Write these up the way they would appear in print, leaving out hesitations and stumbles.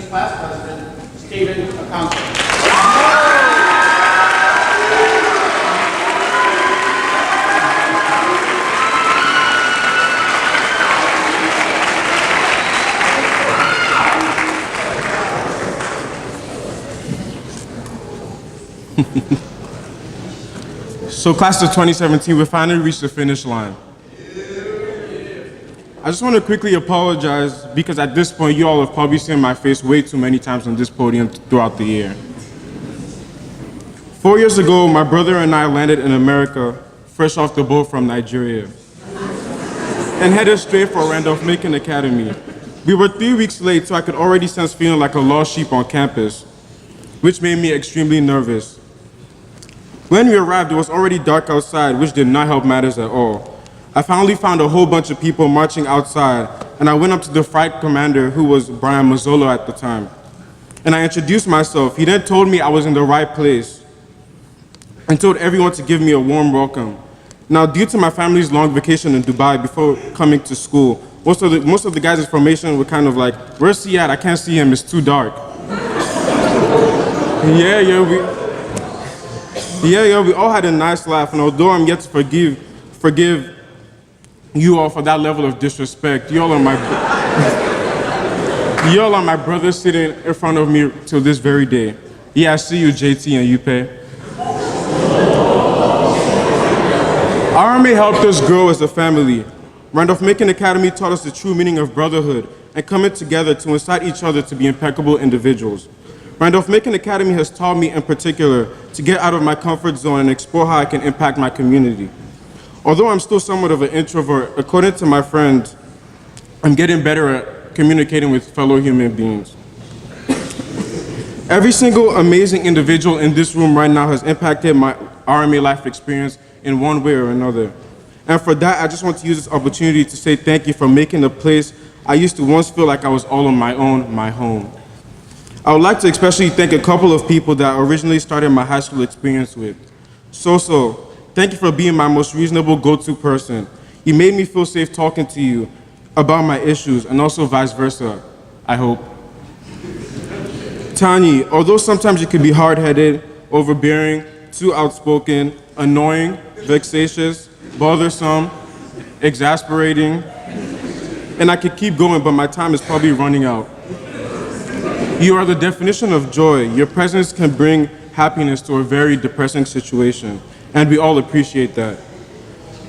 Academy's class president, Stephen Okonkwo. So class of 2017, we finally reached the finish line. I just want to quickly apologize because at this point, you all have probably seen my face way too many times on this podium throughout the year. 4 years ago, my brother and I landed in America, fresh off the boat from Nigeria, and headed straight for Randolph-Macon Academy. We were 3 weeks late, so I could already sense feeling like a lost sheep on campus, which made me extremely nervous. When we arrived, it was already dark outside, which did not help matters at all. I finally found a whole bunch of people marching outside, and I went up to the flight commander, who was Brian Mazzolo at the time. And I introduced myself. He then told me I was in the right place and told everyone to give me a warm welcome. Now, due to my family's long vacation in Dubai before coming to school, most of the guys' information were kind of like, where's he at? I can't see him, it's too dark. We all had a nice laugh, and although I'm yet to forgive you all for that level of disrespect, you all are my brothers sitting in front of me till this very day. Yeah, I see you, JT and Yupe. RMA helped us grow as a family. Randolph-Macon Academy taught us the true meaning of brotherhood and coming together to incite each other to be impeccable individuals. Randolph-Macon Academy has taught me in particular to get out of my comfort zone and explore how I can impact my community. Although I'm still somewhat of an introvert, according to my friends, I'm getting better at communicating with fellow human beings. Every single amazing individual in this room right now has impacted my RMA life experience in one way or another. And for that, I just want to use this opportunity to say thank you for making the place I used to once feel like I was all on my own, my home. I would like to especially thank a couple of people that I originally started my high school experience with. So, thank you for being my most reasonable go-to person. You made me feel safe talking to you about my issues, and also vice versa, I hope. Tanya, although sometimes you could be hard-headed, overbearing, too outspoken, annoying, vexatious, bothersome, exasperating, and I could keep going, but my time is probably running out. You are the definition of joy. Your presence can bring happiness to a very depressing situation, and we all appreciate that.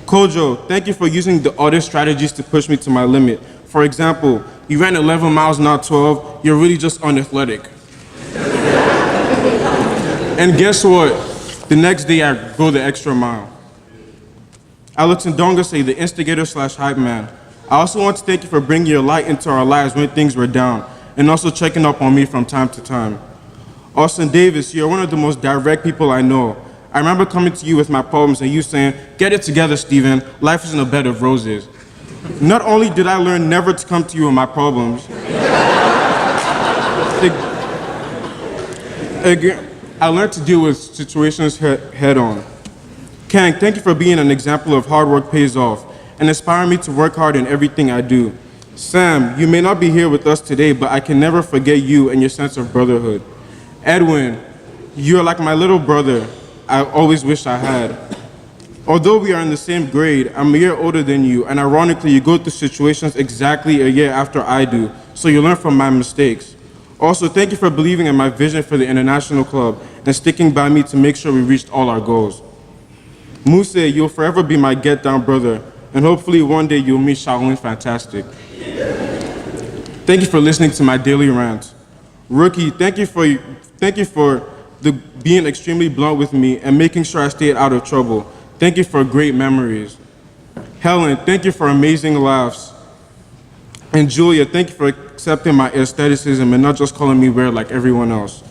Kojo, thank you for using the other strategies to push me to my limit. For example, you ran 11 miles, not 12. You're really just unathletic. And guess what? The next day, I go the extra mile. Alex Ndonga say, the instigator/hype man. I also want to thank you for bringing your light into our lives when things were down, and also checking up on me from time to time. Austin Davis, you're one of the most direct people I know. I remember coming to you with my problems and you saying, get it together, Steven, life isn't a bed of roses. Not only did I learn never to come to you with my problems, I learned to deal with situations head on. Kang, thank you for being an example of hard work pays off and inspiring me to work hard in everything I do. Sam, you may not be here with us today, but I can never forget you and your sense of brotherhood. Edwin, you're like my little brother I always wished I had. Although we are in the same grade, I'm a year older than you, and ironically, you go through situations exactly a year after I do, so you learn from my mistakes. Also, thank you for believing in my vision for the International Club and sticking by me to make sure we reached all our goals. Muse, you'll forever be my get-down brother, and hopefully one day you'll meet Shaolin Fantastic. Thank you for listening to my daily rant. Rookie, thank you for being extremely blunt with me and making sure I stayed out of trouble. Thank you for great memories. Helen, thank you for amazing laughs. And Julia, thank you for accepting my aestheticism and not just calling me weird like everyone else.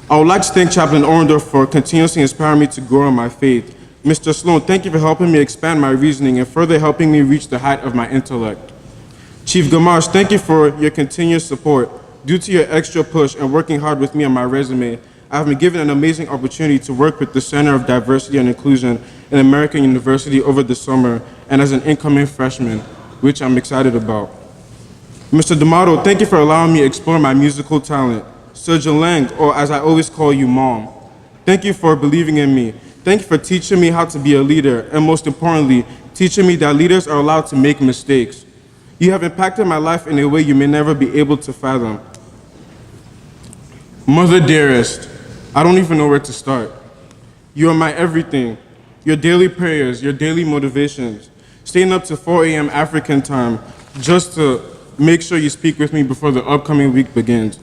I would like to thank Chaplain Orndorff for continuously inspiring me to grow in my faith. Mr. Sloan, thank you for helping me expand my reasoning and further helping me reach the height of my intellect. Chief Gamache, thank you for your continuous support. Due to your extra push and working hard with me on my resume, I have been given an amazing opportunity to work with the Center of Diversity and Inclusion at American University over the summer and as an incoming freshman, which I'm excited about. Mr. D'Amato, thank you for allowing me to explore my musical talent. Sir Lang, or as I always call you, Mom, thank you for believing in me. Thank you for teaching me how to be a leader, and most importantly, teaching me that leaders are allowed to make mistakes. You have impacted my life in a way you may never be able to fathom. Mother dearest, I don't even know where to start. You are my everything. Your daily prayers, your daily motivations, staying up to 4 a.m. African time just to make sure you speak with me before the upcoming week begins.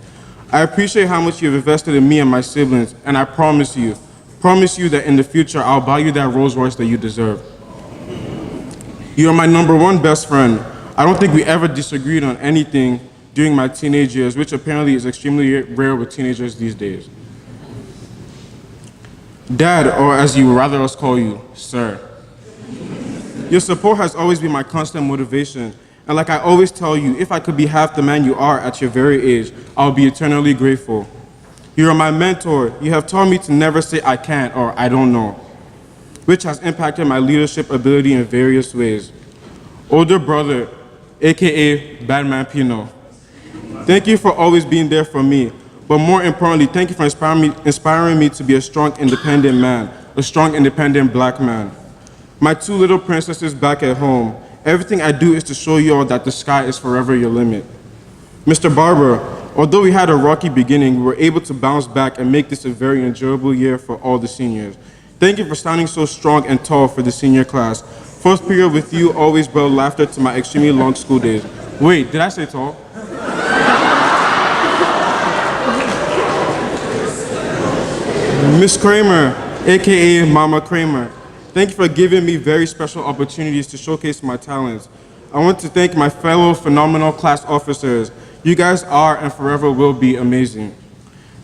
I appreciate how much you have invested in me and my siblings, and I promise you that in the future I'll buy you that Rolls Royce that you deserve. You are my #1 best friend. I don't think we ever disagreed on anything during my teenage years, which apparently is extremely rare with teenagers these days. Dad, or as you would rather us call you, sir. Your support has always been my constant motivation, and like I always tell you, if I could be half the man you are at your very age, I'll be eternally grateful. You are my mentor. You have taught me to never say I can't or I don't know, which has impacted my leadership ability in various ways. Older brother, AKA Badman Pino, thank you for always being there for me, but more importantly, thank you for inspiring me to be a strong, independent man, a strong, independent black man. My 2 little princesses back at home, everything I do is to show you all that the sky is forever your limit. Mr. Barber, although we had a rocky beginning, we were able to bounce back and make this a very enjoyable year for all the seniors. Thank you for standing so strong and tall for the senior class. First period with you always brought laughter to my extremely long school days. Wait, did I say tall? Miss Kramer, AKA Mama Kramer, thank you for giving me very special opportunities to showcase my talents. I want to thank my fellow phenomenal class officers. You guys are and forever will be amazing.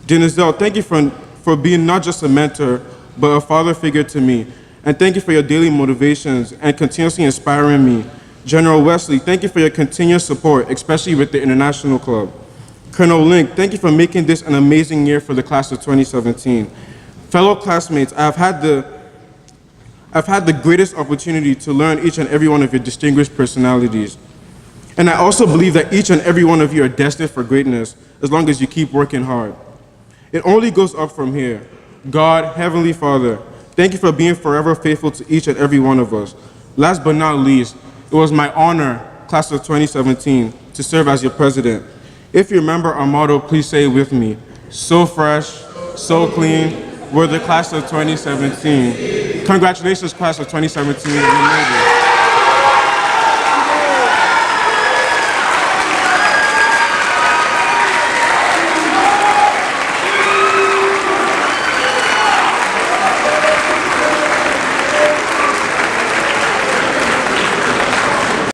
Denzel, thank you for being not just a mentor, but a father figure to me. And thank you for your daily motivations and continuously inspiring me. General Wesley, thank you for your continuous support, especially with the International Club. Colonel Link, thank you for making this an amazing year for the class of 2017. Fellow classmates, I've had the greatest opportunity to learn each and every one of your distinguished personalities. And I also believe that each and every one of you are destined for greatness as long as you keep working hard. It only goes up from here. God, Heavenly Father, thank you for being forever faithful to each and every one of us. Last but not least, it was my honor, class of 2017, to serve as your president. If you remember our motto, please say it with me. So fresh, so clean, we're the class of 2017. Congratulations, class of 2017. You made it.